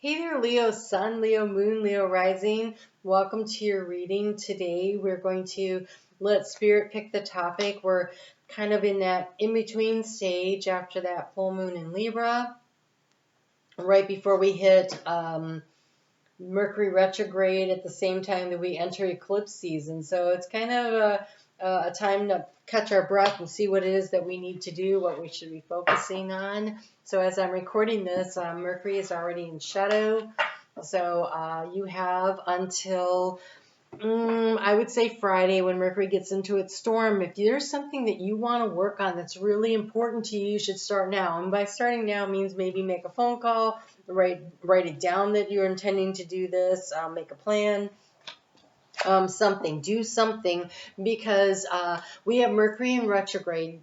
Hey there, Leo Sun, Leo Moon, Leo Rising. Welcome to your reading. Today we're going to let Spirit pick the topic. We're kind of in that in-between stage after that full moon in Libra, right before we hit Mercury retrograde at the same time that we enter eclipse season. So it's kind of a time to catch our breath and see what it is that we need to do, what we should be focusing on. So as I'm recording this, Mercury is already in shadow. So you have until I would say Friday when Mercury gets into its storm. If there's something that you want to work on that's really important to you, you should start now. And by starting now means maybe make a phone call, write it down that you're intending to do this, make a plan. Do something, because we have Mercury in retrograde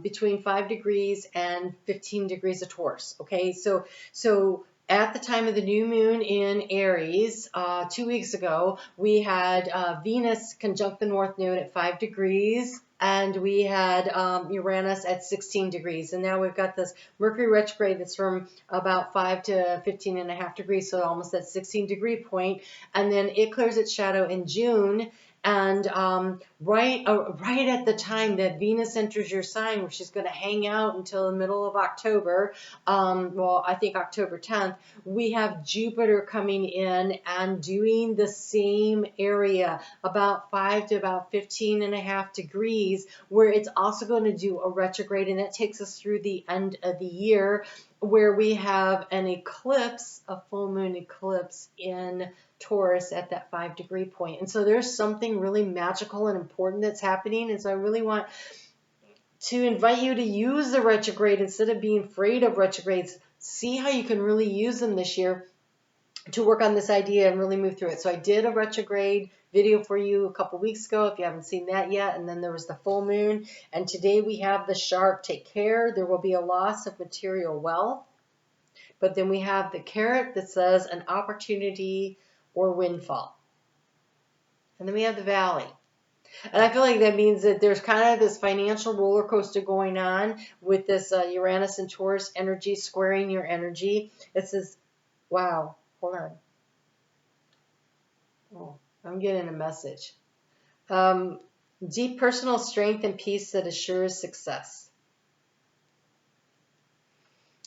between 5 degrees and 15 degrees of Taurus. Okay, so at the time of the new moon in Aries, 2 weeks ago, we had Venus conjunct the North Node at 5 degrees, and we had Uranus at 16 degrees. And now we've got this Mercury retrograde that's from about 5 to 15.5 degrees, so almost that 16-degree point. And then it clears its shadow in June. And right at the time that Venus enters your sign, where she's going to hang out until the middle of October, well, I think October 10th, we have Jupiter coming in and doing the same area, about 5 to about 15.5 degrees, where it's also going to do a retrograde, and that takes us through the end of the year, where we have an eclipse, a full moon eclipse in Taurus at that 5-degree point. And so there's something really magical and important that's happening. And so I really want to invite you to use the retrograde instead of being afraid of retrogrades. See how you can really use them this year to work on this idea and really move through it. So I did a retrograde video for you a couple weeks ago if you haven't seen that yet. And then there was the full moon. And today we have the shark. Take care. There will be a loss of material wealth. But then we have the carrot that says an opportunity or windfall. And then we have the valley. And I feel like that means that there's kind of this financial roller coaster going on with this Uranus and Taurus energy squaring your energy. It says, wow, hold on. Oh, I'm getting a message. Deep personal strength and peace that assures success.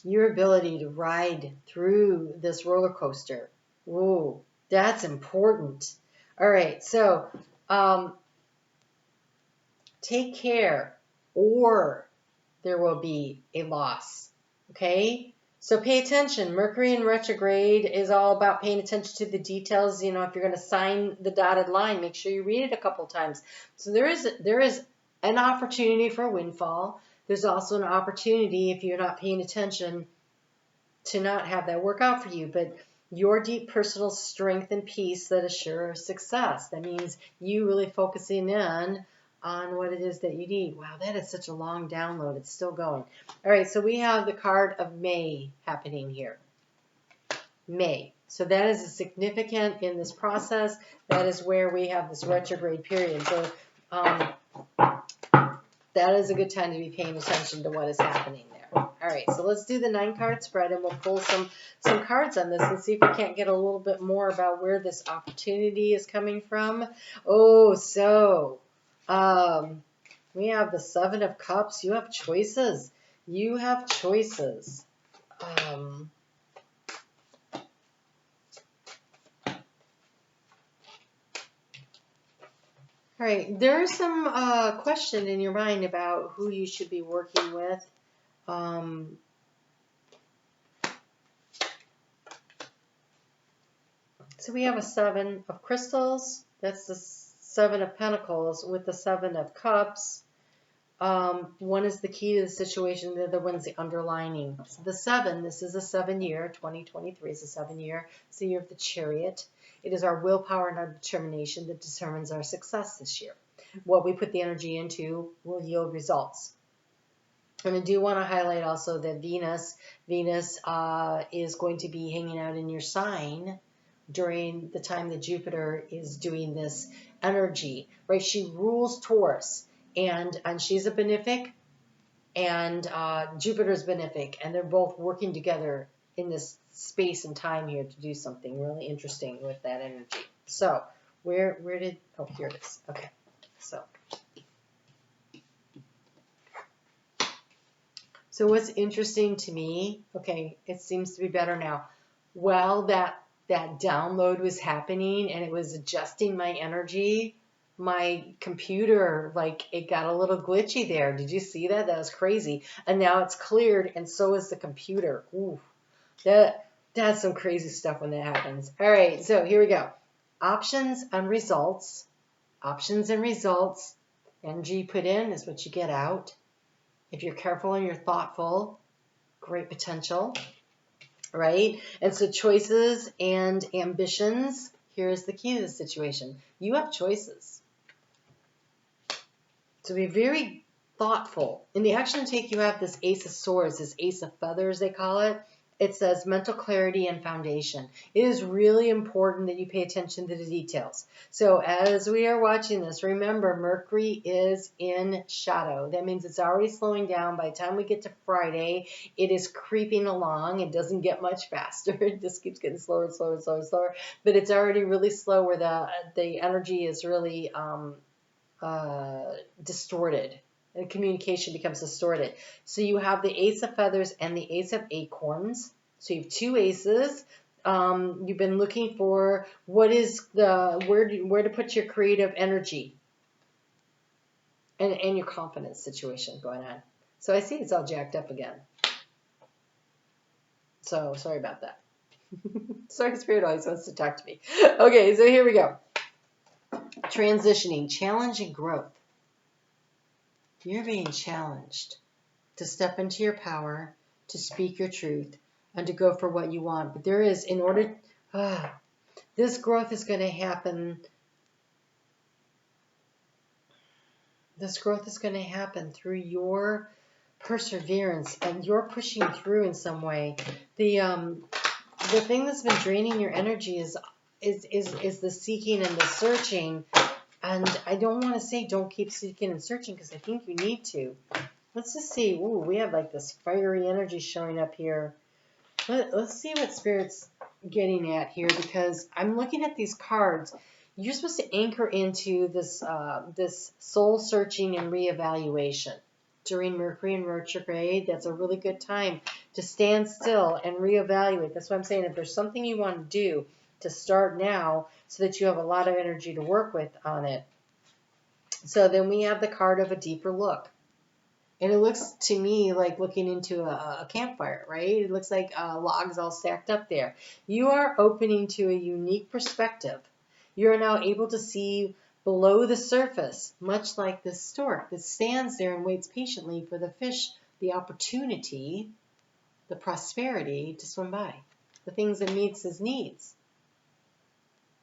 Your ability to ride through this roller coaster. Whoa. That's important. All right, so take care, or there will be a loss. Okay, so pay attention. Mercury in retrograde is all about paying attention to the details. You know, if you're going to sign the dotted line, make sure you read it a couple times. So there is an opportunity for a windfall. There's also an opportunity, if you're not paying attention, to not have that work out for you. But your deep personal strength and peace that assures success. That means you really focusing in on what it is that you need. Wow, that is such a long download. It's still going. All right, so we have the card of May happening here. May. So that is significant in this process. That is where we have this retrograde period. So that is a good time to be paying attention to what is happening there. All right, so let's do the 9-card spread, and we'll pull some cards on this and see if we can't get a little bit more about where this opportunity is coming from. Oh, so we have the 7 of Cups. You have choices. You have choices. All right, there's some question in your mind about who you should be working with. So we have a 7 of Crystals. That's the 7 of Pentacles with the 7 of Cups. One is the key to the situation. The other one's the underlining. So the 7, this is a 7-year. 2023 is a 7-year. It's the year of the Chariot. It is our willpower and our determination that determines our success this year. What we put the energy into will yield results. And I do want to highlight also that Venus is going to be hanging out in your sign during the time that Jupiter is doing this energy, right? She rules Taurus, and she's a benefic, and Jupiter's benefic, and they're both working together in this space and time here to do something really interesting with that energy. So where did, oh, here it is. Okay, so what's interesting to me, okay, it seems to be better now. While that download was happening and it was adjusting my energy, my computer, like, it got a little glitchy there. Did you see that? That was crazy. And now it's cleared, and so is the computer. Ooh, that's some crazy stuff when that happens. All right, so here we go. Options and results. Options and results. Energy put in is what you get out. If you're careful and you're thoughtful, great potential, right? And so choices and ambitions, here's the key to the situation. You have choices. So be very thoughtful. In the action take, you have this Ace of Swords, this Ace of Feathers, they call it. It says mental clarity and foundation. It is really important that you pay attention to the details. So as we are watching this, remember Mercury is in shadow. That means it's already slowing down. By the time we get to Friday, it is creeping along. It doesn't get much faster. It just keeps getting slower and slower and slower and slower. But it's already really slow where the energy is really distorted. And communication becomes distorted. So you have the Ace of Feathers and the Ace of Acorns. So you have two aces. You've been looking for where to put your creative energy and your confidence situation going on. So I see it's all jacked up again. So sorry about that. Sorry, Spirit always wants to talk to me. Okay, so here we go. Transitioning, challenge and growth. You're being challenged to step into your power, to speak your truth, and to go for what you want. But there is, this growth is going to happen. This growth is going to happen through your perseverance, and you're pushing through in some way. The thing that's been draining your energy is the seeking and the searching. And I don't want to say don't keep seeking and searching, because I think you need to. Let's just see. Ooh, we have like this fiery energy showing up here. Let's see what Spirit's getting at here, because I'm looking at these cards. You're supposed to anchor into this soul searching and reevaluation. During Mercury in retrograde, that's a really good time to stand still and reevaluate. That's what I'm saying. If there's something you want to do, to start now so that you have a lot of energy to work with on it. So then we have the card of a deeper look. And it looks to me like looking into a campfire, right? It looks like logs all stacked up there. You are opening to a unique perspective. You are now able to see below the surface, much like this stork that stands there and waits patiently for the fish, the opportunity, the prosperity to swim by, the things that meets his needs.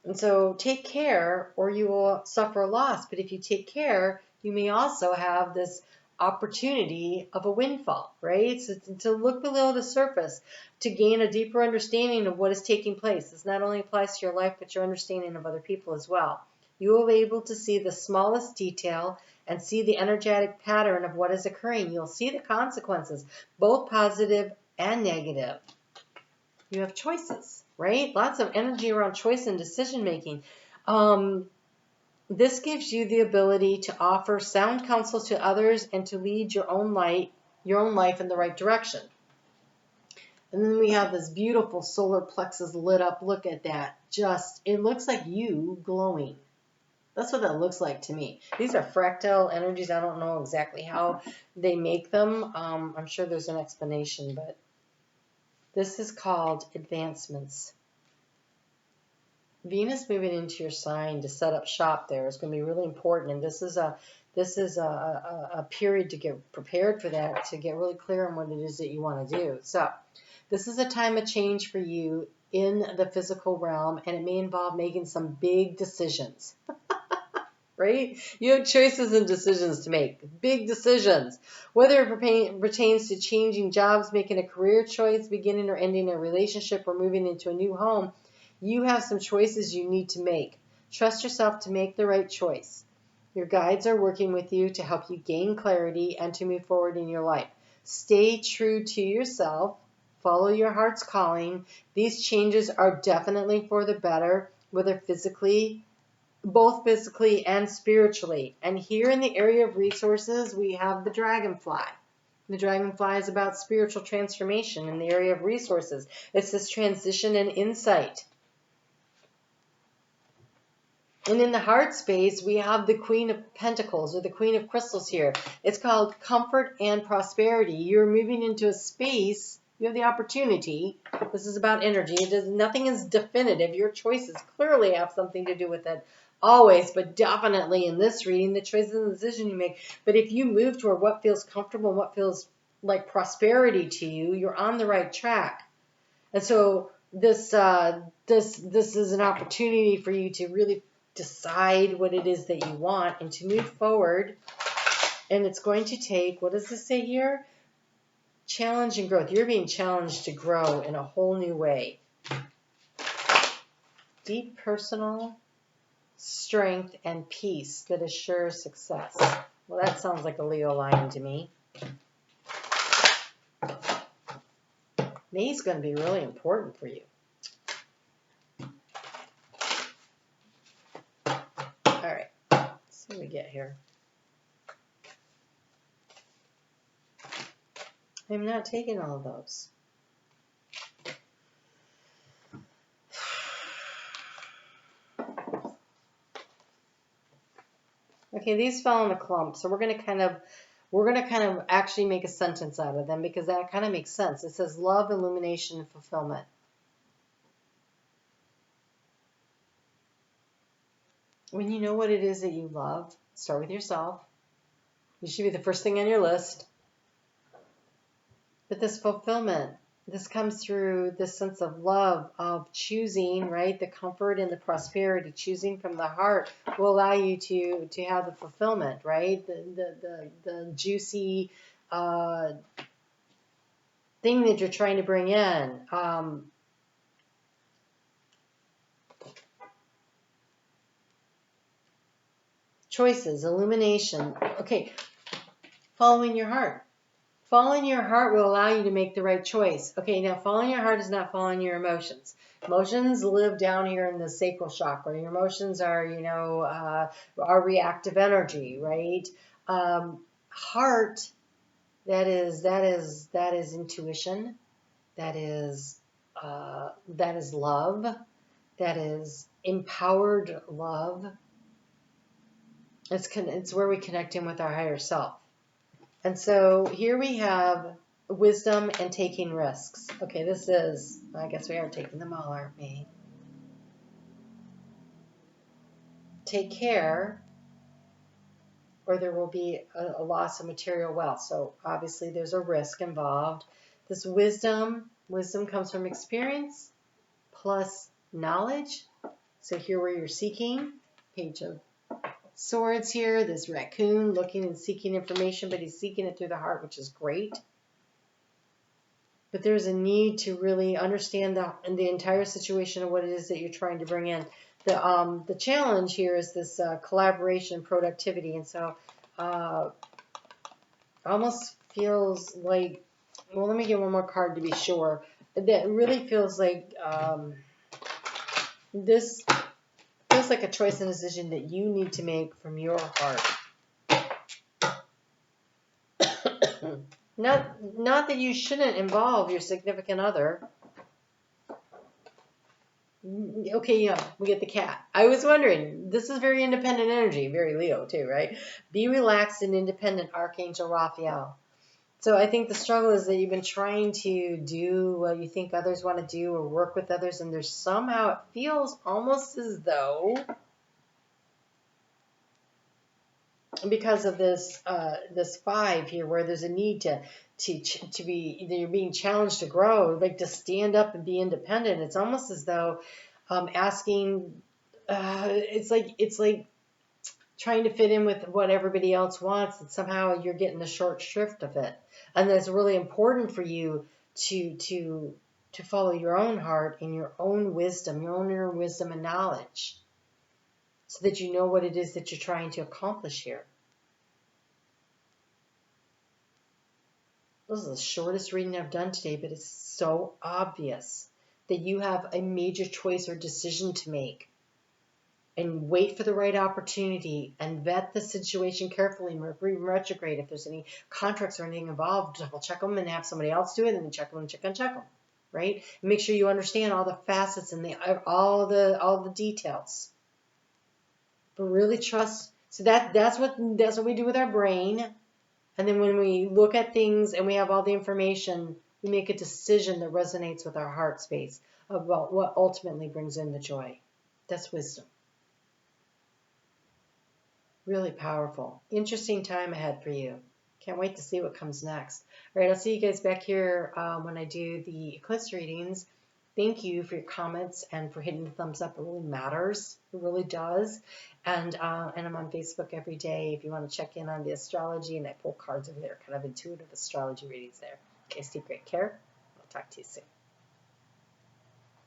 And so take care or you will suffer a loss. But if you take care, you may also have this opportunity of a windfall, right? So to look below the surface to gain a deeper understanding of what is taking place. This not only applies to your life, but your understanding of other people as well. You will be able to see the smallest detail and see the energetic pattern of what is occurring. You'll see the consequences, both positive and negative. You have choices, right? Lots of energy around choice and decision making. This gives you the ability to offer sound counsel to others and to lead your own life in the right direction. And then we have this beautiful solar plexus lit up. Look at that. It looks like you glowing. That's what that looks like to me. These are fractal energies. I don't know exactly how they make them. I'm sure there's an explanation, but this is called advancements. Venus moving into your sign to set up shop there is going to be really important, and this is a period to get prepared for that, to get really clear on what it is that you want to do. So this is a time of change for you in the physical realm, and it may involve making some big decisions. Right? You have choices and decisions to make. Big decisions. Whether it pertains to changing jobs, making a career choice, beginning or ending a relationship, or moving into a new home, you have some choices you need to make. Trust yourself to make the right choice. Your guides are working with you to help you gain clarity and to move forward in your life. Stay true to yourself. follow your heart's calling. These changes are definitely for the better, whether physically, both physically and spiritually. And here in the area of resources, we have the dragonfly. The dragonfly is about spiritual transformation in the area of resources. It's this transition and insight. And in the heart space, we have the Queen of Pentacles or the Queen of Crystals here. It's called comfort and prosperity. You're moving into a space, you have the opportunity. This is about energy. Nothing is definitive. Your choices clearly have something to do with it. Always, but definitely in this reading, the choices and the decision you make. But if you move toward what feels comfortable and what feels like prosperity to you, you're on the right track. And so this is an opportunity for you to really decide what it is that you want and to move forward. And it's going to take, what does this say here? Challenge and growth. You're being challenged to grow in a whole new way. Deep personal strength and peace that assures success. Well, that sounds like a Leo line to me. May is going to be really important for you. All right, let's see what we get here. I'm not taking all of those. Okay, these fell in a clump, so we're gonna kind of actually make a sentence out of them because that kind of makes sense. It says love, illumination, and fulfillment. When you know what it is that you love, start with yourself. You should be the first thing on your list. But this fulfillment, this comes through this sense of love, of choosing, right? The comfort and the prosperity, choosing from the heart will allow you to have the fulfillment, right? The juicy thing that you're trying to bring in. Choices, illumination. Okay, following your heart. Following your heart will allow you to make the right choice. Okay, now following your heart is not following your emotions. Emotions live down here in the sacral chakra. Your emotions are, our reactive energy, right? Heart, that is intuition. That is love. That is empowered love. It's where we connect in with our higher self. And so here we have wisdom and taking risks. Okay, I guess we are taking them all, aren't we? Take care, or there will be a loss of material wealth. So obviously there's a risk involved. This wisdom comes from experience plus knowledge. So here where you're seeking, Page of Swords here, this raccoon looking and seeking information, but he's seeking it through the heart, which is great. But there's a need to really understand the entire situation of what it is that you're trying to bring in. The challenge here is this collaboration, productivity, and so almost feels like, well, let me get one more card to be sure. That really feels like this feels like a choice and decision that you need to make from your heart. Not that you shouldn't involve your significant other. Okay, yeah, we get the cat. I was wondering, this is very independent energy, very Leo too, right? Be relaxed and independent, Archangel Raphael. So I think the struggle is that you've been trying to do what you think others want to do or work with others, and there's somehow it feels almost as though because of this 5 here, where there's a need to be, you're being challenged to grow, like to stand up and be independent. It's almost as though asking, it's like trying to fit in with what everybody else wants, and somehow you're getting the short shrift of it. And that's really important for you to follow your own heart and your own wisdom, your own inner wisdom and knowledge, so that you know what it is that you're trying to accomplish here. This is the shortest reading I've done today, but it's so obvious that you have a major choice or decision to make. And wait for the right opportunity and vet the situation carefully. Mercury retrograde, if there's any contracts or anything involved, double check them and have somebody else do it, and then check them and check them, right? And make sure you understand all the facets and all the details. But really trust. So that's what we do with our brain. And then when we look at things and we have all the information, we make a decision that resonates with our heart space about what ultimately brings in the joy. That's wisdom. Really powerful. Interesting time ahead for you. Can't wait to see what comes next. All right, I'll see you guys back here when I do the eclipse readings. Thank you for your comments and for hitting the thumbs up. It really matters. It really does. And I'm on Facebook every day if you want to check in on the astrology, and I pull cards over there, kind of intuitive astrology readings there. Okay, take great care. I'll talk to you soon.